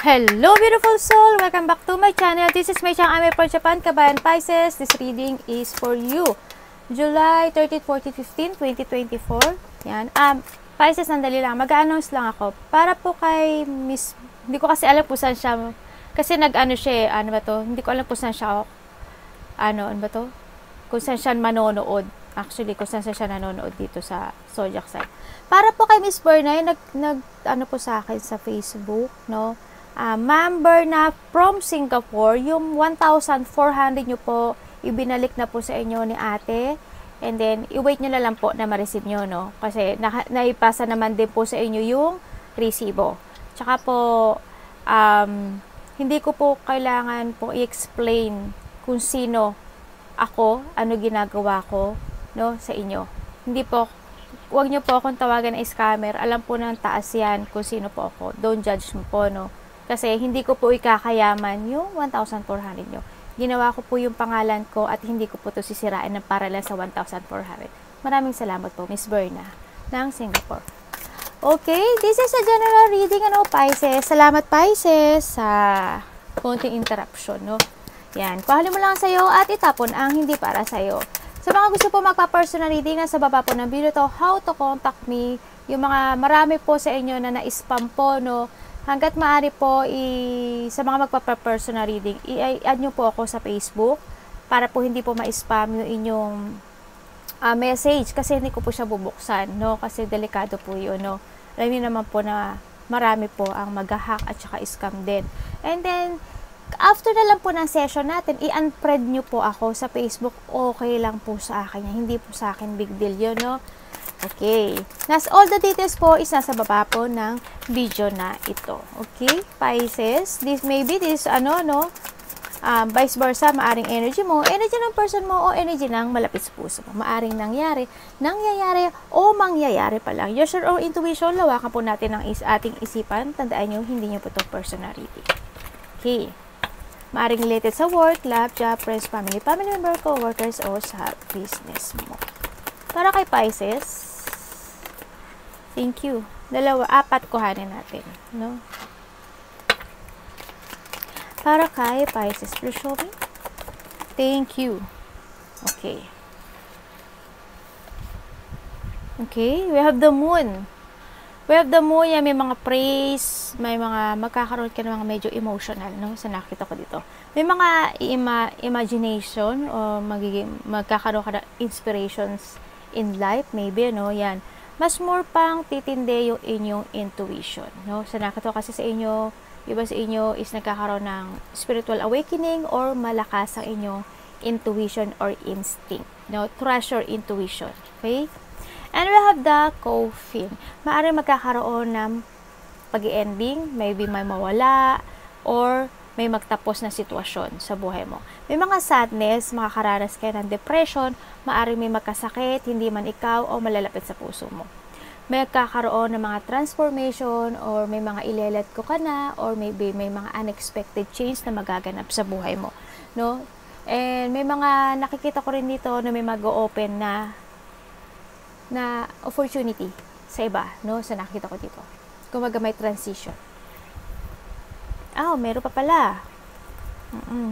Hello beautiful soul! Welcome back to my channel. This is May Chang Ame from Japan, Kabayan Pisces. This reading is for you. July 13, 14, 15, 2024. Yan. Pisces, nandali lang. Mag-announce lang ako. Para po kay Miss... Hindi ko kasi alam po saan siya. Kasi nag-ano siya ano ba to? Hindi ko alam po saan siya. Ano ba to? Kung saan siya manonood. Actually, kung saan siya nanonood dito sa Zodiac sign. Para po kay Miss Bernay, ano po sa akin sa Facebook, no? Member na from Singapore, yung 1,400 nyo po, ibinalik na po sa inyo ni ate. And then, i-wait nyo na lang po na ma-receive nyo, no? Kasi, naipasa naman din po sa inyo yung resibo. Tsaka po, hindi ko po kailangan po i-explain kung sino ako, ano ginagawa ko, no, sa inyo. Hindi po, huwag nyo po akong tawagan na scammer. Alam po ng taas yan kung sino po ako. Don't judge mo po, no? Kasi hindi ko po ikakayaman yung 1,400 nyo. Ginawa ko po yung pangalan ko at hindi ko po to sisirain ng para lang sa 1,400. Maraming salamat po, Miss Berna ng Singapore. Okay, this is a general reading, ano, Pisces. Salamat, Pisces, sa konting interruption, no? Yan, kuhalin mo lang sa'yo at itapon ang hindi para sa'yo. Sa mga gusto po magpa-personal reading, nasa baba po ng video to, how to contact me. Yung mga marami po sa inyo na na-spam po, no? Hanggat maaari po, sa mga magpa-personal reading, i-add nyo po ako sa Facebook para po hindi po ma-spam yung inyong message kasi hindi ko po siya bubuksan, no? Kasi delikado po yun, no? Alam niyo naman po na marami po ang mag-hack at saka scam din. And then, after na lang po ng session natin, i-unfriend nyo po ako sa Facebook. Okay lang po sa akin. Hindi po sa akin big deal yun, no? Okay. All the details po is nasa baba po ng video na ito. Okay, Pisces. This ano, no? Vice versa, maaring energy mo, energy ng person mo, o energy ng malapit sa puso mo. Maaring nangyayari, o mangyayari pa lang. Your or intuition, lawakan po natin ng ating isipan. Tandaan nyo, hindi nyo po ito personality. Okay. Maaring related sa work, love, job, friends, family member, co-workers, o sa business mo. Para kay Pisces, thank you. 4 kuhanin natin, no? Para kay Pisces, please show me. Thank you. Okay. Okay, we have the moon. We have the moon, yan, may mga praise, may mga magkakaroon ka ng mga medyo emotional, no? Sa nakita ko dito. May mga imagination o magkakaroon ka ng inspirations in life, maybe, no? Yan. Mas more pang titindi yung inyong intuition, no? Sa nakita ko kasi sa inyo, iba sa inyo is nagkakaroon ng spiritual awakening or malakas ang inyong intuition or instinct, no? Treasure intuition, okay? And we have the coffin. Maaaring magkakaroon ng pag-ending, maybe may mawala, or may magtapos na sitwasyon sa buhay mo. May mga sadness, makakaranas kayo ng depression, maaaring may magkasakit, hindi man ikaw, o malalapit sa puso mo. May magkakaroon ng mga transformation, or may mga ilelet ko ka na, or maybe may mga unexpected change na magaganap sa buhay mo. No? And may mga nakikita ko rin dito na may mag-open na opportunity sa iba, no? Sa nakita ko dito. Kumaga may transition. Meron pa pala.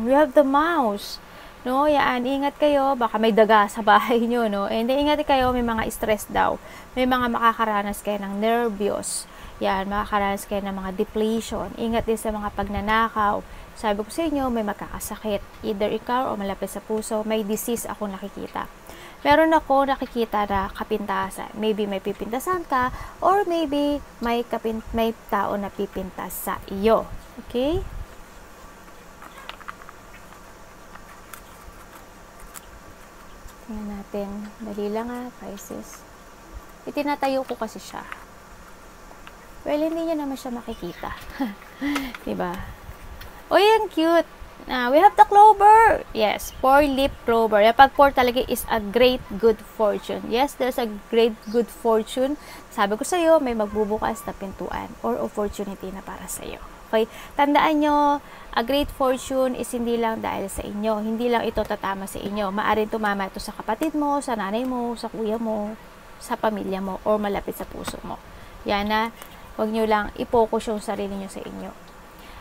We have the mouse. No, yan, ingat kayo, baka may daga sa bahay nyo, no? And ingat kayo, may mga stress daw. May mga makakaranas kayo ng nervyos. Yan, makakaranas kayo ng mga depletion. Ingat din sa mga pagnanakaw. Sabi ko sa inyo, may makakasakit. Either ikaw o malapit sa puso, may disease ako nakikita. Meron ako nakikita na kapintasan. Maybe may pipintasan ka, or maybe may tao na pipintas sa iyo. Okay? Tingnan natin. Dali lang Pisces. Itinatayo ko kasi siya. Well, hindi niya naman siya makikita. Diba? O, yan, cute. We have the clover. Yes, 4-leaf clover. Pag 4 talaga is a great good fortune. Yes, there's a great good fortune. Sabi ko sa iyo, may magbubukas na pintuan or opportunity na para sa iyo. Okay? Tandaan nyo, a great fortune is hindi lang dahil sa inyo. Hindi lang ito tatama sa inyo. Maaring tumama ito sa kapatid mo, sa nanay mo, sa kuya mo, sa pamilya mo, or malapit sa puso mo. Yan na, huwag nyo lang i-focus yung sarili nyo sa inyo.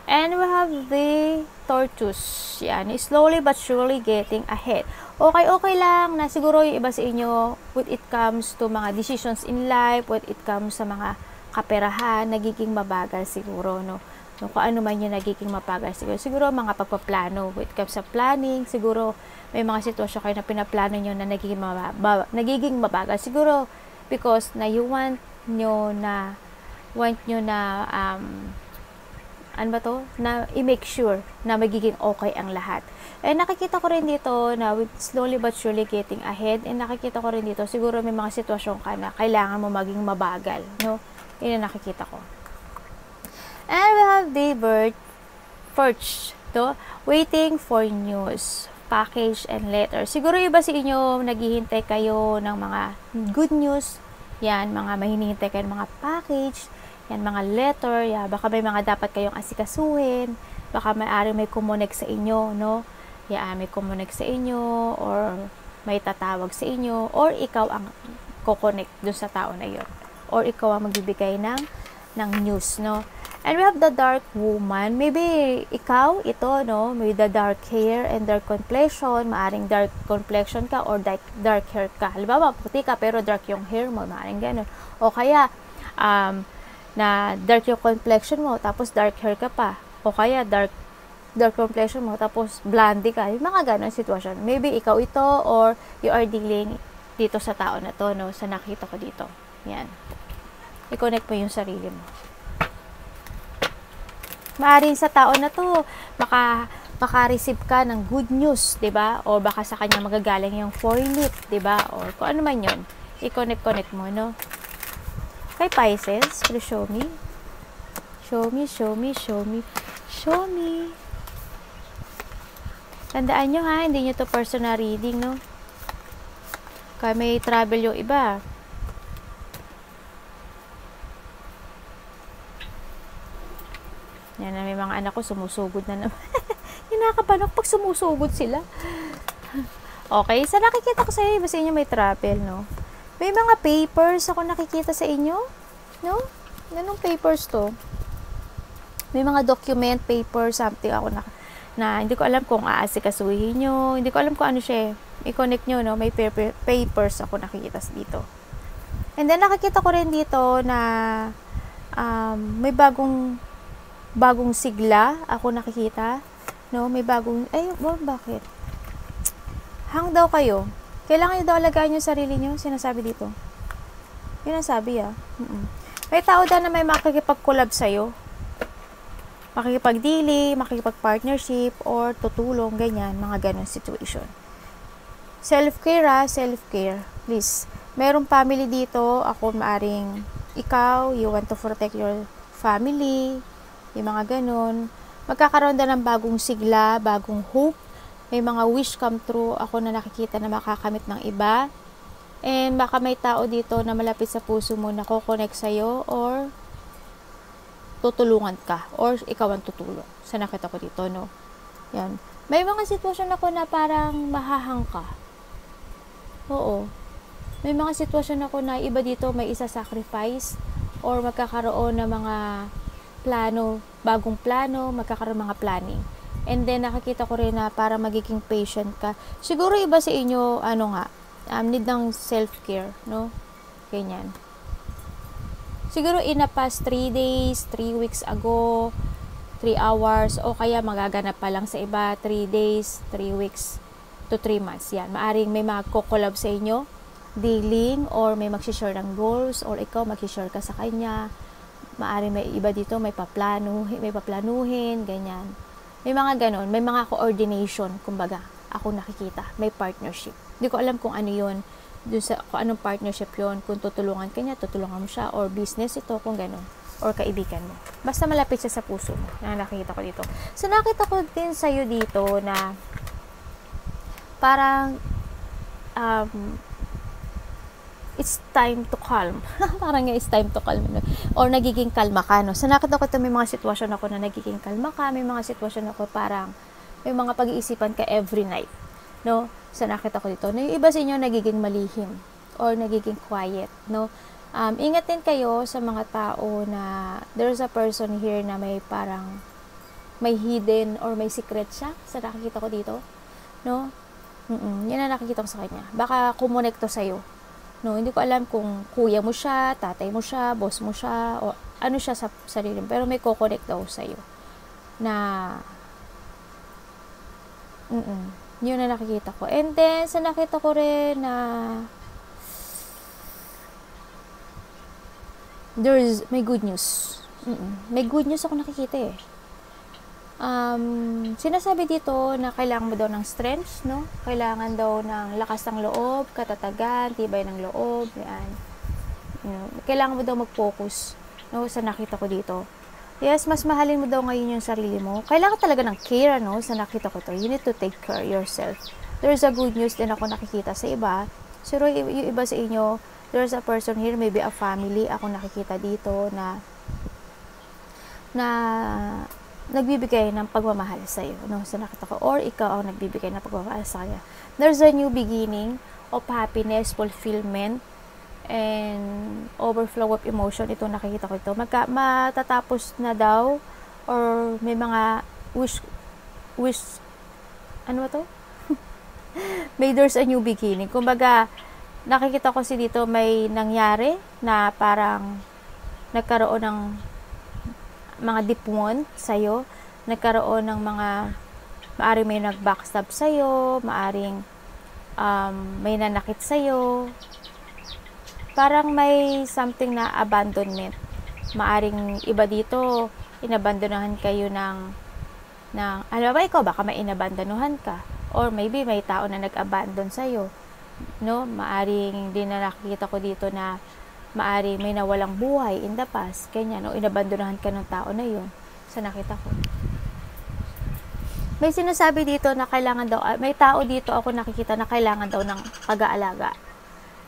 And we have the tortoise. Yan, slowly but surely getting ahead. Okay lang na siguro yung iba sa inyo when it comes to mga decisions in life, when it comes sa mga kaperahan, nagiging mabagal siguro, no? No, kung ano man yung nagiging mabagal siguro. Siguro mga pagpaplano. When it comes sa planning, siguro may mga sitwasyon kayo na pinaplano nyo na nagiging mabagal. Siguro because na you want nyo na ano ba to? Na i-make sure na magiging okay ang lahat. And nakikita ko rin dito na with slowly but surely getting ahead, and nakikita ko rin dito siguro may mga sitwasyon ka na kailangan mo maging mabagal, no? Yun ang nakikita ko. And we have the bird perch, to waiting for news, package and letter. Siguro iba sa inyo naghihintay kayo ng mga good news. Yan, mga mahinihintay kayo ng mga package, yan, mga letter, yan, baka may mga dapat kayong asikasuhin, baka may kumonek sa inyo, no? Yan, may kumonek sa inyo, or may tatawag sa inyo, or ikaw ang kukonek dun sa tao na yun, or ikaw ang magbibigay ng news, no? And we have the dark woman. Maybe ikaw, ito, no? May the dark hair and dark complexion. Maaring dark complexion ka or dark hair ka. Halimbawa, puti ka pero dark yung hair mo. Maaring ganun. O kaya, na dark yung complexion mo, tapos dark hair ka pa. O kaya, dark complexion mo, tapos blondie ka. Yung mga ganun sitwasyon. Maybe ikaw ito or you are dealing dito sa tao na to, no? Sa nakita ko dito. Yan. I-connect mo yung sarili mo. Maaring sa tao na to, maka-receive ka ng good news, 'di ba? O baka sa kanya magagaling yung forklift, 'di ba? Or kung ano man 'yon, i-connect mo, no? Kay Pisces, please show me. Show me. Tandaan nyo ha, hindi nyo to personal reading, no? Kaya may travel yung iba. Yan na, may mga anak ko sumusugod na naman. Hinakapanok pag sumusugod sila. Okay, sa nakikita ko sa inyo, basta inyo may travel, no? May mga papers ako nakikita sa inyo, no? Anong papers to? May mga document, paper, something ako na hindi ko alam kung aasikasuhin nyo. Hindi ko alam kung ano siya. I-connect nyo, no? May papers ako nakikita dito. And then, nakikita ko rin dito na may bagong sigla ako nakikita, no? May bagong, bakit? Hang daw kayo. Kailangan nyo daw alagaan yung sarili nyo, sinasabi dito. Yun ang sabi, May tao daw na may makikipag-collab sa'yo. Makikipag-dealing, makikipag-partnership, or tutulong, ganyan, mga ganun situation. Self-care, self-care. Please. Merong family dito, ako maaring ikaw, you want to protect your family, yung mga ganun. Magkakaroon na ng bagong sigla, bagong hope. May mga wish come true ako na nakikita na makakamit ng iba. And baka may tao dito na malapit sa puso mo na kukonect sa'yo or tutulungan ka or ikaw ang tutulong. Sa nakita ko dito, no? Yan. May mga sitwasyon ako na parang mahahang ka. Oo. May mga sitwasyon ako na iba dito may isa-sacrifice or magkakaroon ng mga bagong plano, magkakaroon mga planning. And then, nakikita ko rin na para magiging patient ka. Siguro iba sa inyo, need ng self-care, no? Ganyan. Siguro in the past 3 days, 3 weeks ago, 3 hours, o kaya magaganap pa lang sa iba, 3 days, 3 weeks, to 3 months. Yan. Maaring may magko-collab sa inyo, dealing, or may mag-share ng goals, or ikaw mag-share ka sa kanya. Maaring may iba dito, may paplanuhin, ganyan. May mga ganon, may mga coordination, kumbaga, ako nakikita, may partnership. Hindi ko alam kung ano yun, kung anong partnership yun, kung tutulungan ka niya, tutulungan mo siya, or business ito, kung ganon, or kaibigan mo. Basta malapit siya sa puso mo, na nakikita ko dito. So, nakita ko din sa'yo dito na parang, it's time to calm. Parang it's time to calm. Or nagiging kalma ka, no? So, nakita ko ito, may mga sitwasyon ako na nagiging kalma ka. May mga sitwasyon ako parang may mga pag-iisipan ka every night, no? So, nakita ko dito. No, yung iba sa inyo nagiging malihim or nagiging quiet, no? Ingat din kayo sa mga tao na there's a person here na may parang may hidden or may secret siya sa nakikita ko dito, no? Yan ang nakikita ko sa kanya. Baka kumonekto sa'yo, no? Hindi ko alam kung kuya mo siya, tatay mo siya, boss mo siya, o ano siya sa sarili mo, pero may kukonect daw sa'yo na yun na nakikita ko. And then sa nakita ko rin na may good news. May good news ako nakikita eh. Sinasabi dito na kailangan mo daw ng strength, no? Kailangan daw ng lakas ng loob, katatagan, tibay ng loob, yan. Kailangan mo daw mag-focus, no? Sa nakita ko dito. Yes, mas mahalin mo daw ngayon yung sarili mo. Kailangan talaga ng care, no? Sa nakita ko to. You need to take care yourself. There's a good news din ako nakikita sa iba. Pero yung iba sa inyo, there's a person here, maybe a family, ako nakikita dito na nagbibigay ng pagmamahal sa iyo, no? Sa nakita ko, or ikaw ang nagbibigay ng pagmamahal sa kanya. There's a new beginning of happiness, fulfillment, and overflow of emotion. Ito nakikita ko ito. Matatapos na daw, or may mga wish, ano to? May there's a new beginning. Kumbaga, nakikita ko si dito may nangyari na parang nagkaroon ng mga dipon sa'yo, nagkaroon ng mga, maaring may nag-backstab sa'yo, maaring may nanakit sa'yo, parang may something na abandonment. Maaring iba dito, inabandonahan kayo ng alam ba, ikaw baka may inabandonahan ka, or maybe may tao na nag-abandon sa'yo, no? Maaring din na nakikita ko dito na maaring may nawalang buhay in the past, kanya, no? Inabandonahan ka ng tao na yun, sa nakita ko. May sinasabi dito na kailangan daw, may tao dito ako nakikita na kailangan daw ng pag-aalaga,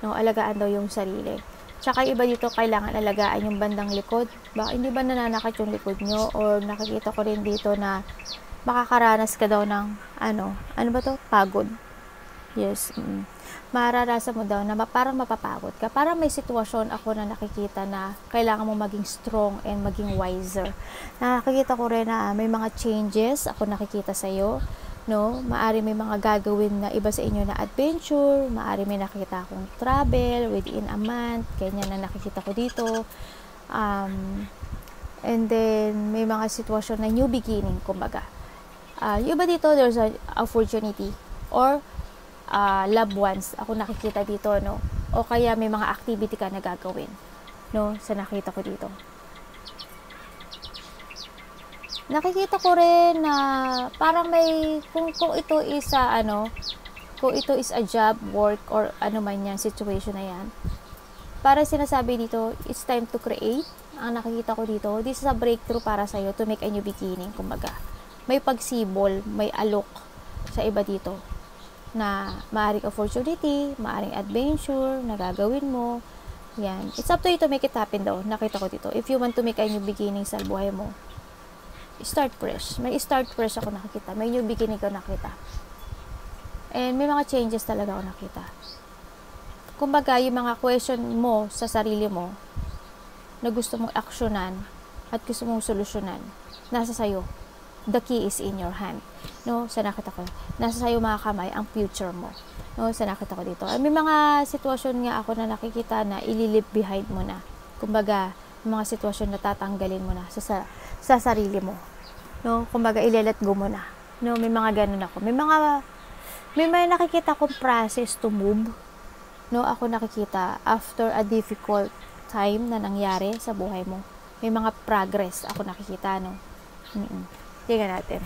no? Alagaan daw yung sarili. Tsaka iba dito kailangan alagaan yung bandang likod. Baka hindi ba nananakit yung likod nyo, or nakikita ko rin dito na makakaranas ka daw ng ano ba to? Pagod. Yes. Mararasa mo daw na parang mapapagod ka. Parang may sitwasyon ako na nakikita na kailangan mo maging strong and maging wiser. Nakikita ko rin na may mga changes ako nakikita sa'yo, no? Maari may mga gagawin na iba sa inyo na adventure, maari may nakikita akong travel within a month, ganyan na nakikita ko dito. And then may mga sitwasyon na new beginning, kumbaga. Yung iba dito, there's an opportunity or loved ones ako nakikita dito, no? O kaya may mga activity ka na gagawin, no? Sa nakita ko dito. Nakikita ko rin na parang may kung ito is kung ito is a job, work, or ano man yan, situation na yan, para sinasabi dito, it's time to create. Ang nakikita ko dito, this is a breakthrough para sa'yo to make a new beginning, kumbaga. May pagsibol, may alok sa iba dito na maaring opportunity, maaring adventure na gagawin mo. Yan. It's up to you to make it happen daw. Nakita ko dito. If you want to make a new beginning sa buhay mo, start fresh. May start fresh ako nakita. May new beginning ko nakita. And may mga changes talaga ako nakita. Kumbaga, yung mga question mo sa sarili mo na gusto mong aksyonan at gusto mong solusyonan, nasa sayo. The key is in your hand. No, sa nakita ko. Nasa sayo mga kamay ang future mo. No, sa nakita ko dito. May mga sitwasyon nga ako na nakikita na ililip behind mo na. Kumbaga, mga sitwasyon na tatanggalin mo na sa sarili mo. No, kumbaga ile-let go mo na. No, may mga ganun ako. May nakikita akong process to move. No, ako nakikita after a difficult time na nangyari sa buhay mo. May mga progress ako nakikita, no. Tingnan natin.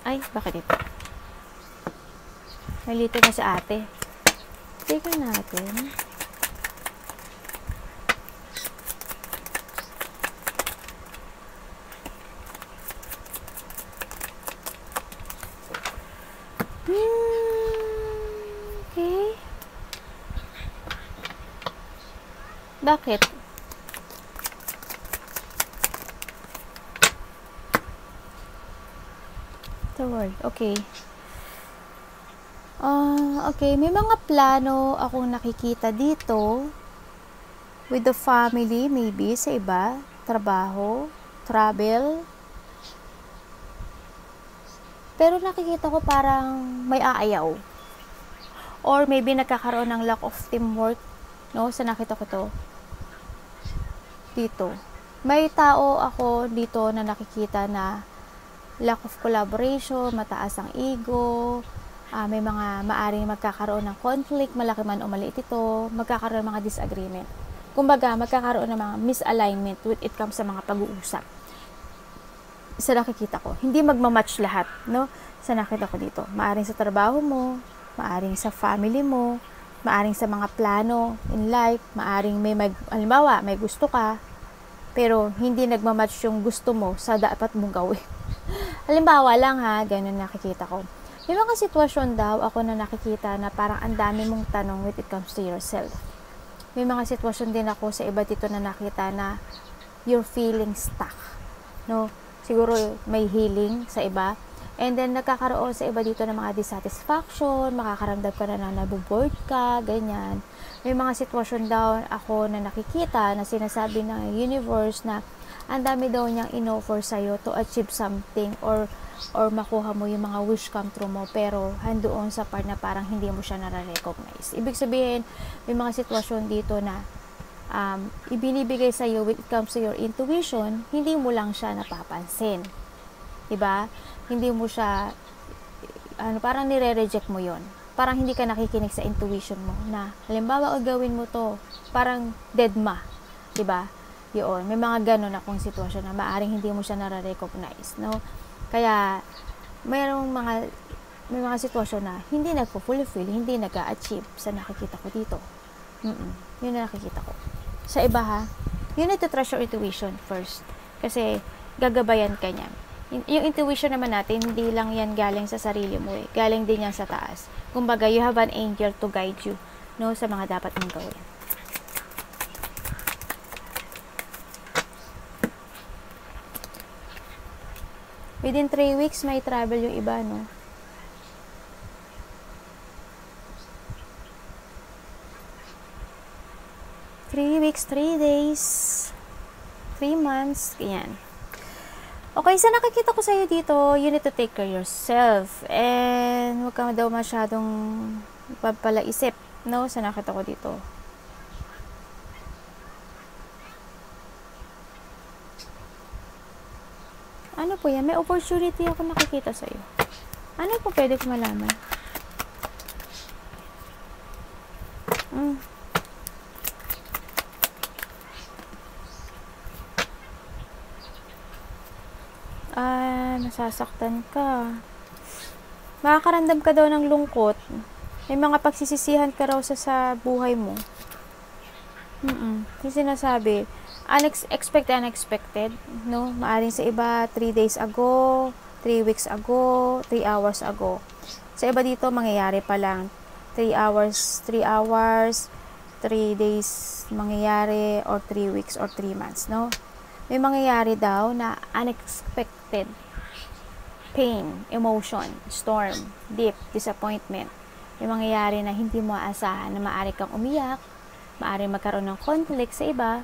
Ay, bakit ito? Nalito na si ate. Tingnan natin. Okay. Bakit? Okay. Okay, may mga plano akong nakikita dito with the family, maybe sa iba, trabaho, travel. Pero nakikita ko parang may aayaw. Or maybe nagkakaroon ng lack of teamwork, no? Sa nakita ko to. Dito. May tao ako dito na nakikita na lack of collaboration, mataas ang ego, may mga maaring magkakaroon ng conflict, malaki man o maliit ito, magkakaroon ng mga disagreement. Kumbaga, magkakaroon ng mga misalignment when it comes sa mga pag-uusap. Sa nakikita ko, hindi magmamatch lahat, no? Sa nakita ko dito, maaring sa trabaho mo, maaring sa family mo, maaring sa mga plano in life, maaring halimbawa, may gusto ka, pero hindi nagmamatch yung gusto mo sa dapat mong gawin. Halimbawa lang ha, ganun nakikita ko. May mga sitwasyon daw ako na nakikita na parang ang dami mong tanong when it comes to yourself. May mga sitwasyon din ako sa iba dito na nakita na you're feeling stuck, no? Siguro may healing sa iba. And then, nagkakaroon sa iba dito ng mga dissatisfaction, makakaramdam ka na nabobored ka, ganyan. May mga sitwasyon daw ako na nakikita na sinasabi ng universe na ang dami daw niyang in-offer sa'yo to achieve something or makuha mo yung mga wish come true mo, pero handoon sa part na parang hindi mo siya nare-recognize. Ibig sabihin, may mga sitwasyon dito na ibinibigay sa'yo when it comes to your intuition, hindi mo lang siya napapansin. Diba? Hindi mo siya, parang nire-reject mo yon. Parang hindi ka nakikinig sa intuition mo na, halimbawa, o gawin mo to, parang dead ma. Diba? Yun. May mga ganun akong sitwasyon na maaring hindi mo siya nare-recognize, no? Kaya, may mga sitwasyon na hindi nagpo-fulfill, hindi nag-a-achieve sa nakikita ko dito. Yun na nakikita ko. Sa iba ha, you need to trust your intuition first. Kasi, gagabayan ka niyan. Yung intuition naman natin, hindi lang yan galing sa sarili mo eh. Galing din yan sa taas. Kumbaga, you have an angel to guide you, no, sa mga dapat mong gawin. Within 3 weeks, may travel yung iba, no? Three weeks, 3 days, 3 months, ganyan. Okay, sa nakikita ko sa'yo dito, you need to take care yourself. And huwag ka daw masyadong palaisip, no? Sa nakita ko dito. Ano po yan? May opportunity ako nakikita sa'yo. Ano po pwede ko malaman? Nasasaktan ka. Makakaramdam ka daw ng lungkot. May mga pagsisisihan ka raw sa buhay mo. Yung sinasabi, unexpected, no? Maaring sa iba, 3 days ago, 3 weeks ago, 3 hours ago. Sa iba dito, mangyayari pa lang. 3 hours, 3 days mangyayari, or 3 weeks, or 3 months, no? May mangyayari daw na unexpected pain, emotion, storm, deep, disappointment. May mangyayari na hindi mo aasahan na maaari kang umiyak, maaari magkaroon ng conflict sa iba,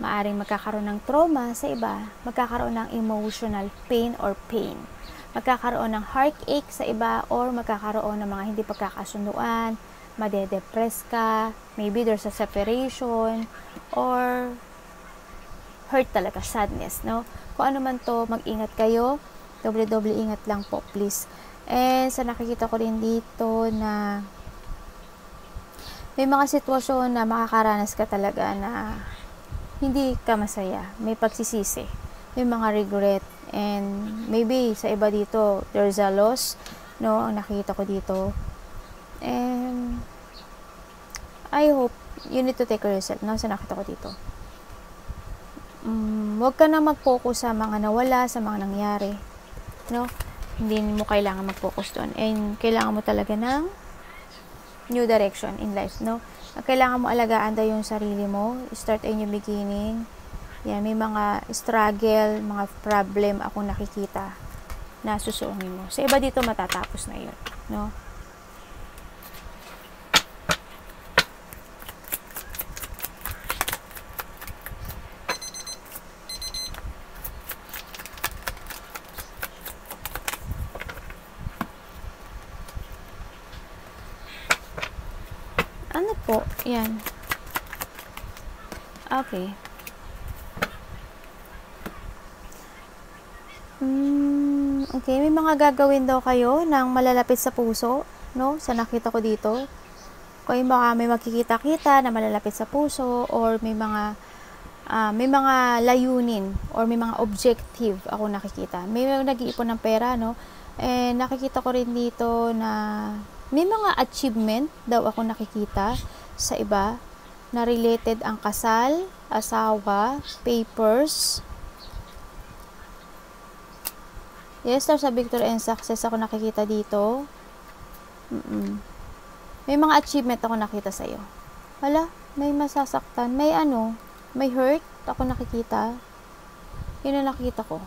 maaari magkakaroon ng trauma sa iba, magkakaroon ng emotional pain or pain, magkakaroon ng heartache sa iba, or magkakaroon ng mga hindi pagkakasunduan, madedepress ka, maybe there's a separation, or hurt talaga, sadness, no? Kung ano man to, mag-ingat kayo. Doble ingat lang po, please. And sa nakikita ko rin dito na may mga sitwasyon na makakaranas ka talaga na hindi ka masaya. May pagsisisi. May mga regret. And maybe sa iba dito, there's a loss, no? Ang nakikita ko dito. And I hope you need to take care of yourself, no? Sa nakita ko dito. Huwag ka na mag-focus sa mga nawala, sa mga nangyari. No? Hindi mo kailangan mag-focus doon. And kailangan mo talaga ng new direction in life, no? Kailangan mo alagaan daw yung sarili mo. Start a new beginning. Yan, may mga struggle, mga problem akong nakikita na susuungin mo. Sa iba dito, matatapos na yun, no? po. Yan. Okay. Okay, may mga gagawin daw kayo ng malalapit sa puso, no? Sa nakita ko dito. Kung baka may makikita-kita na malalapit sa puso, or may mga layunin or may mga objective ako nakikita. May nag-iipon ng pera, no? Nakikita ko rin dito na may mga achievement daw ako nakikita sa iba na related ang kasal, asawa, papers. Yes, sa victory and success ako nakikita dito. May mga achievement ako nakita sa iyo. Hala, may masasaktan, may hurt ako nakikita. Yun ang nakita ko.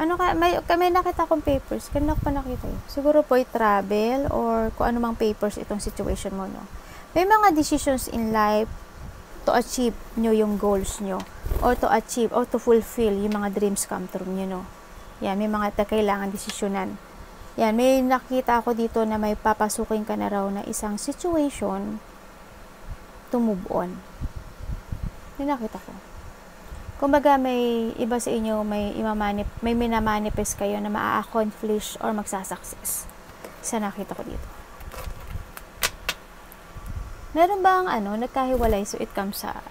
May nakita akong papers. Kanina ko pa nakita yun. Siguro po travel or kung ano mang papers itong situation mo, no? May mga decisions in life to achieve nyo yung goals nyo, or to achieve or to fulfill yung mga dreams come true nyo, no? Yan, may mga kailangan desisyonan. Yan, may nakita ako dito na may papasukin ka na raw na isang situation to move on. May nakita ko. Kumbaga may iba sa inyo, may minamanifest kayo na maa-accomplish or magsasucess. Sa nakita ko dito. Meron bang nagkahiwalay, so it comes sa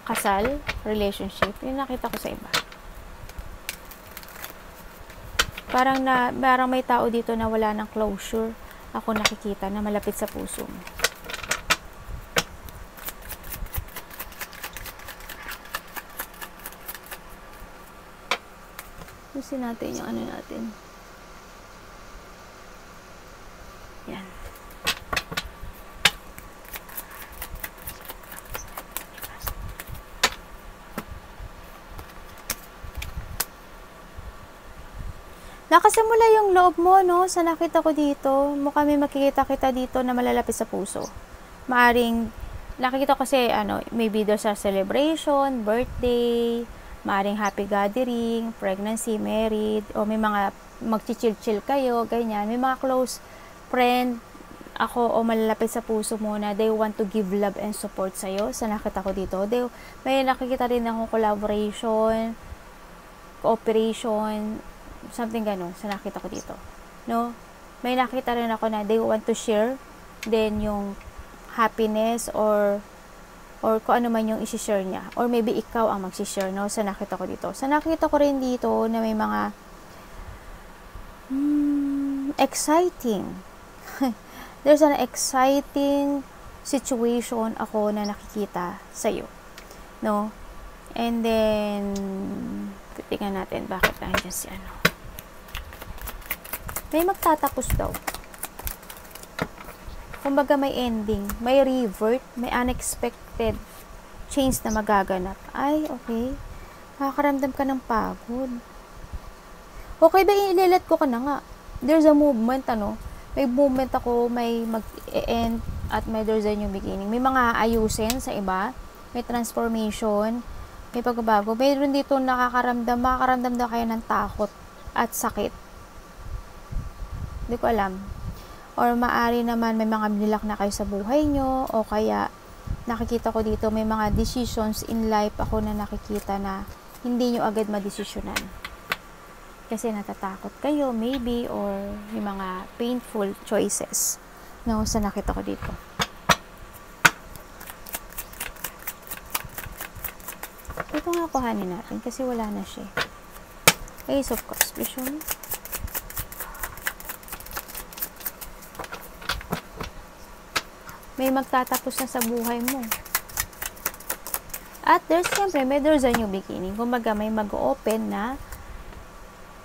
kasal, relationship? Yung nakita ko sa iba. Parang may tao dito na wala ng closure. Ako nakikita na malapit sa puso mo. Usin natin yung natin. Yan. Nakasimula yung loob mo, no? Sa nakita ko dito, mukha may makikita-kita dito na malalapit sa puso. Maaring, nakikita ko kasi, maybe there's a celebration, birthday, maaring happy gathering, pregnancy, married, o may mga magchichill-chill kayo, ganyan. May mga close friend ako o malalapit sa puso mo na they want to give love and support sa'yo. Sa nakita ko dito, may nakikita rin akong collaboration, cooperation, something ganun sa nakita ko dito, no? May nakita rin ako na they want to share then yung happiness or kung ano man yung i-share niya, or maybe ikaw ang mag-share, no? Sa nakita ko dito. Sa nakita ko rin dito na may mga exciting there's an exciting situation ako na nakikita sa'yo, no? And then tingnan natin bakit nandiyan si may magtatapos daw. Kumbaga may ending, may revert, may unexpected change na magaganap. Ay, okay. Makakaramdam ka ng pagod. Okay ba, ililet ko ka na nga. There's a movement, May movement ako, may mag-end at there's a new beginning. May mga ayusin sa iba, may transformation, may pagbabago. Mayroon dito makakaramdam daw kayo ng takot at sakit. Hindi ko alam. Or maari naman may mga binilak na kayo sa buhay nyo, o kaya nakikita ko dito may mga decisions in life ako na nakikita na hindi nyo agad madesisyonan. Kasi natatakot kayo, maybe, or yung mga painful choices. No, sa nakita ko dito. Ito nga kuhanin natin kasi wala na siya. Ace of Cups, vision. May magtatapos na sa buhay mo. At there's a new beginning. Kumbaga may mag-open na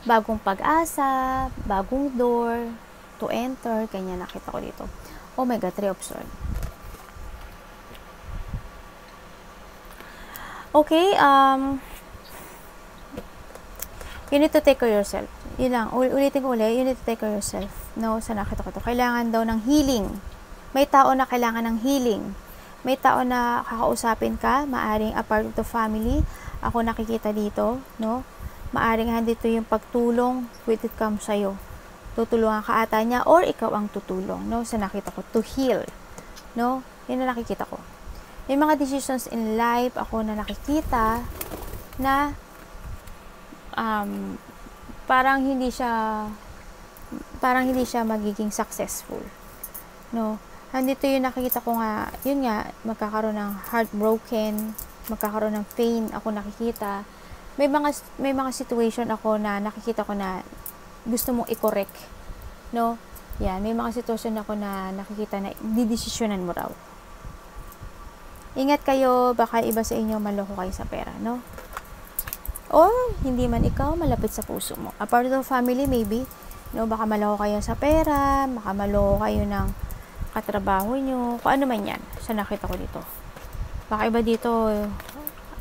bagong pag-asa, bagong door to enter. Kanya nakita ko dito. Oh my God, 3 of Swords. Okay, you need to take care of yourself. Yun lang, ulitin ko ulit, you need to take care of yourself. No, sa nakita ko to. Kailangan daw ng healing. May tao na kailangan ng healing. May tao na kakausapin ka, maaring a part of the family. Ako nakikita dito, no? Maaring handito yung pagtulong with it comes sa'yo. tutulungan ka ata niya or ikaw ang tutulong, no? So, nakita ko, to heal, no? Yun na nakikita ko. May mga decisions in life ako na nakikita na parang hindi siya magiging successful, no? Andito yung nakikita ko nga, yun nga, magkakaroon ng heartbroken, magkakaroon ng pain ako nakikita. May mga situation ako na nakikita ko na gusto mong i-correct, no? Yan, may mga sitwasyon ako na nakikita na didesisyonan mo raw. Ingat kayo, baka iba sa inyo maloko kayo sa pera, no? Or hindi man ikaw malapit sa puso mo. A part of the family maybe, no, baka maloko kayo sa pera, baka maloko kayo ng katrabaho nyo, kung ano man yan. Sa nakita ko dito. Baka iba dito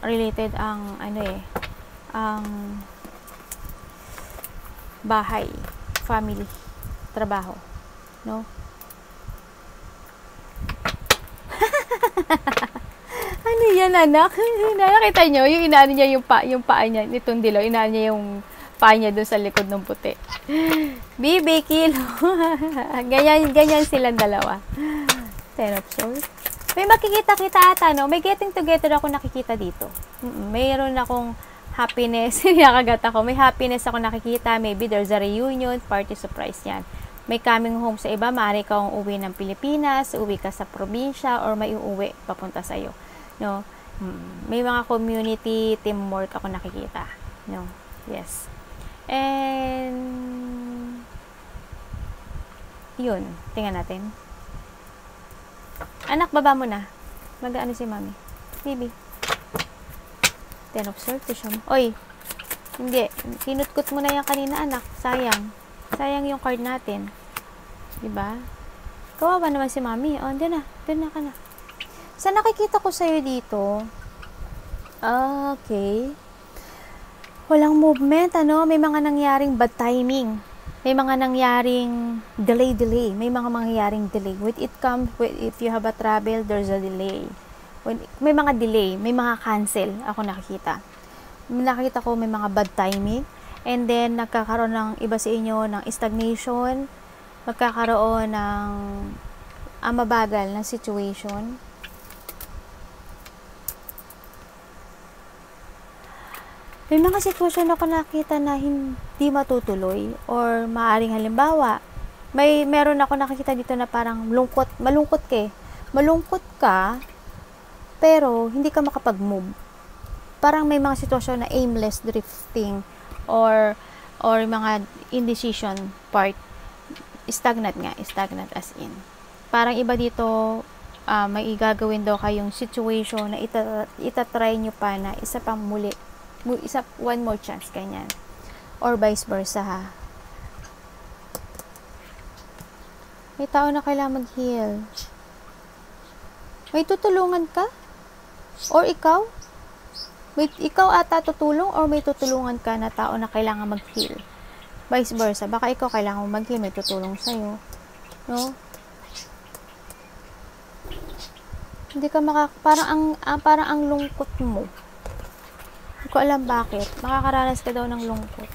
related ang ang bahay, family, trabaho, no? Ano yan, anak? Nakita nyo, yung inaano niya yung paa niya, nitong dilaw, inaano niya yung paa niya doon sa likod ng puti. Bibi, kilo. ganyan silang dalawa. Ten of Swords. May makikita kita ata, no? May getting together ako nakikita dito. Mayroon akong happiness. Nakagat ako. May happiness ako nakikita. Maybe there's a reunion, party surprise yan. May coming home sa iba. Maaari ka uuwi ng Pilipinas, uuwi ka sa probinsya, or may uuwi papunta sa'yo. No? May mga community teamwork ako nakikita. No? Yes. And yun, tingnan natin. Anak, baba mo na. Mag-ano si mami? Baby. Ten of Swords to siya. Oy, hindi. Kinutkot mo na yan kanina, anak. Sayang. Sayang yung card natin. Diba? Kawawa naman si mami. O, doon na ka na. Sa nakikita ko sa'yo dito, okay. Walang movement, ano? May mga nangyaring bad timing. May mga nangyaring delay. May mga mangyaring delay. If you have a travel, there's a delay. May mga delay, may mga cancel ako nakikita. Nakita ko may mga bad timing. And then, nagkakaroon ng iba sa inyo ng stagnation. Magkakaroon ng mabagal na situation. May mga sitwasyon ako nakita na hindi matutuloy or maaring halimbawa, meron ako nakikita dito na parang malungkot ka. Malungkot ka, pero hindi ka makapag-move. Parang may mga sitwasyon na aimless drifting or mga indecision part. Stagnant as in. Parang iba dito, may igagawin daw kayong situation na itatry nyo pa na isa pang muli. One more chance, ganyan. Or vice versa, ha. May tao na kailangan mag-heal. May tutulungan ka? Or ikaw? Ikaw ata tutulong or may tutulungan ka na tao na kailangan mag-heal? Vice versa. Baka ikaw kailangan mag-heal, may tutulong sa'yo. No? Hindi ka parang ang lungkot mo. Hindi ko alam bakit. Makakaranas ka daw ng lungkot.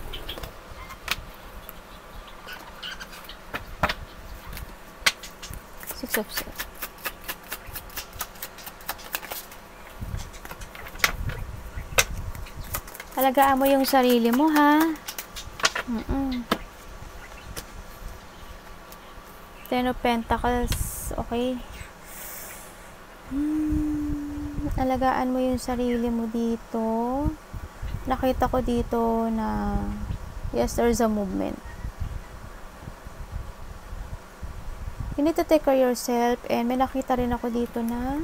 Six of Swords. Alagaan mo yung sarili mo, ha? Ten of Pentacles. Okay. Alagaan mo yung sarili mo dito. Nakita ko dito na yes, there's a movement. You need to take care of yourself. And may nakita rin ako dito na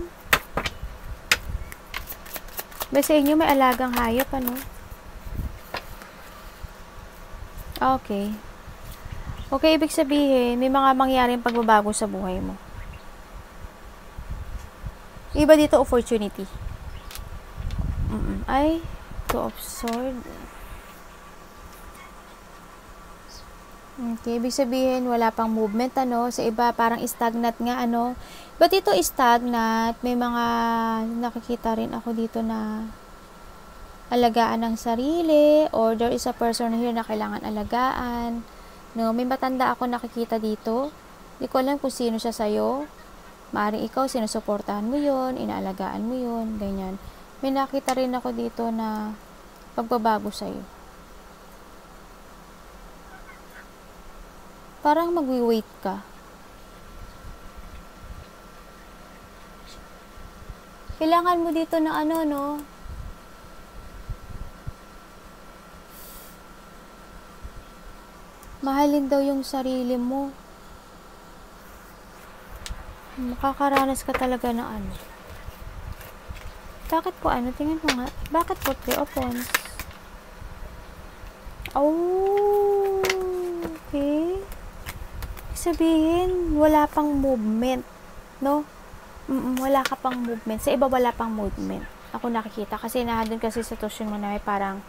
sa inyo may alagang hayop, ano? Okay. Okay, ibig sabihin, may mga mangyaring pagbabago sa buhay mo. Iba dito, opportunity. Ay, Two of Swords. Okay, ibig sabihin, wala pang movement, ano? Sa iba, parang stagnant nga, ano? But dito, stagnant. May mga nakikita rin ako dito na alagaan ng sarili, or there is a person here na kailangan alagaan. No, may matanda ako nakikita dito. Hindi ko alam kung sino siya sa'yo. Maaaring ikaw, sinusuportahan mo yun, inaalagaan mo yun, ganyan. May nakita rin ako dito na pagbabago sa'yo. Parang magwi-wait ka. Kailangan mo dito na ano, no? Mahalin daw yung sarili mo. Makakaranas ka talaga ng ano. Bakit po ano? Tingnan mo nga. Bakit po 3 of Wands? Oh, okay. Sabihin, wala pang movement, no? Wala ka pang movement. Sa iba, wala pang movement. Ako nakikita. Kasi nandun kasi sitwasyon mo na may parang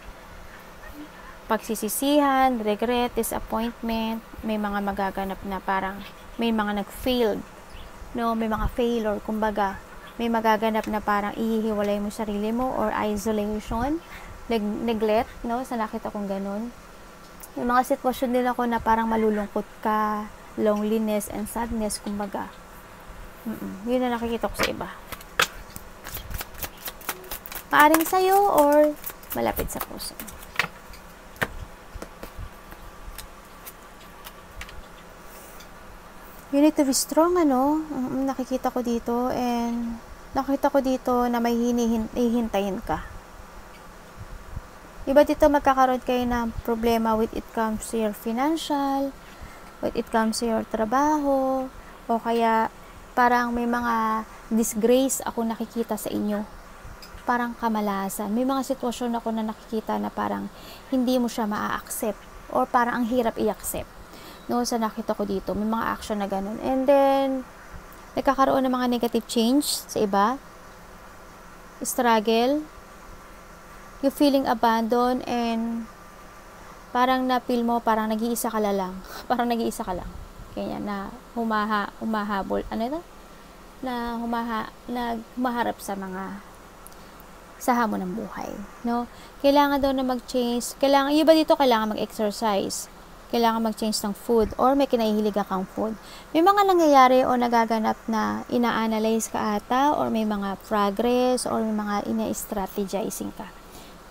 pagsisisihan, regret, disappointment, may mga magaganap na parang may mga nag-failed, no? May mga failure, kumbaga, may magaganap na parang ihihiwalay mo sarili mo or isolation, neglect, no? Sa nakita kong ganun. May mga sitwasyon din ako na parang malulungkot ka, loneliness and sadness, kumbaga. Yun na nakikita ko sa iba. Maaring sa'yo or malapit sa puso. You need to be strong, ano? Nakikita ko dito, and nakita ko dito na may hihintayin ka. Iba dito magkakaroon kayo ng problema with it comes to your financial, with it comes to your trabaho, o kaya parang may mga disgrace ako nakikita sa inyo. Parang kamalasan. May mga sitwasyon ako na nakikita na parang hindi mo siya maa-accept or parang ang hirap i-accept. No, sa nakita ko dito, may mga action na ganun. And then, nagkakaroon ng mga negative change sa iba. Struggle. You feeling abandoned and parang na-feel mo, parang nag-iisa ka lang. Parang nag-iisa ka lang. Kaya na humahabol. Ano ito? Na humaharap sa mga sa hamon ng buhay. No? Kailangan daw na mag-change. Iba dito, kailangan mag-exercise. Kailangan mag-change ng food or may kinahihiliga kang food. May mga nangyayari o nagaganap na ina-analyze ka ata or may mga progress or may mga ina-strategizing ka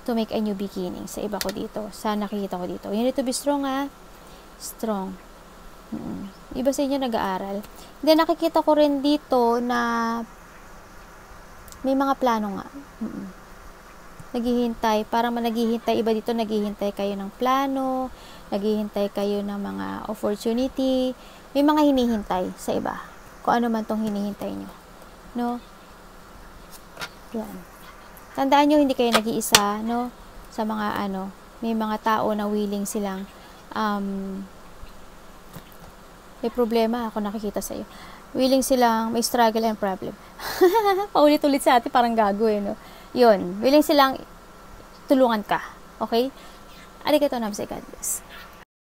to make a new beginning. Sa iba ko dito. Sa nakikita ko dito. You need to be strong, ha? Strong. Iba sa inyo nag-aaral. Then nakikita ko rin dito na may mga plano nga. Naghihintay. Parang naghihintay. Iba dito naghihintay kayo ng plano. Naghihintay kayo ng mga opportunity. May mga hinihintay sa iba. Kung ano man tong hinihintay nyo. No? Yan. Tandaan nyo, hindi kayo nag-iisa, no? Sa mga may mga tao na willing silang may problema, ako nakikita sa iyo. Willing silang may struggle and problem. Paulit-ulit sa atin, parang gago no? Yun. Willing silang tulungan ka. Okay? Arigatou namase, God bless.